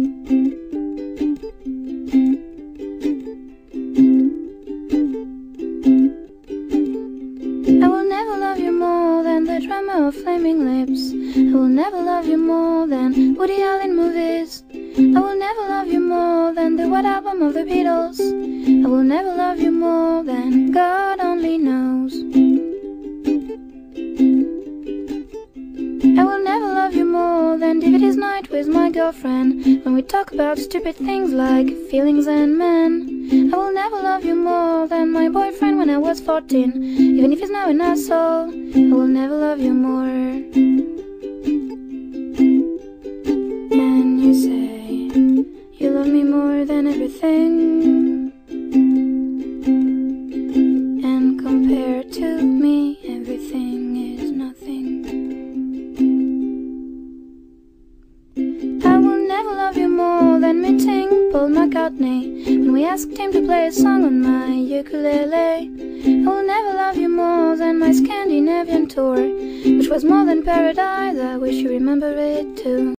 I will never love you more than the drama of Flaming Lips. I will never love you more than Woody Allen movies. I will never love you more than the White Album of the Beatles. I will never love you more than God only knows. I will never love you more than DVD's night with my girlfriend, when we talk about stupid things like feelings and men. I will never love you more than my boyfriend when I was 14, even if he's now an asshole. I will never love you more. And you say you love me more than everything, and compared to me everything is nothing. I will never love you more than meeting Paul McCartney when we asked him to play a song on my ukulele. I will never love you more than my Scandinavian tour, which was more than paradise. I wish you remember it too.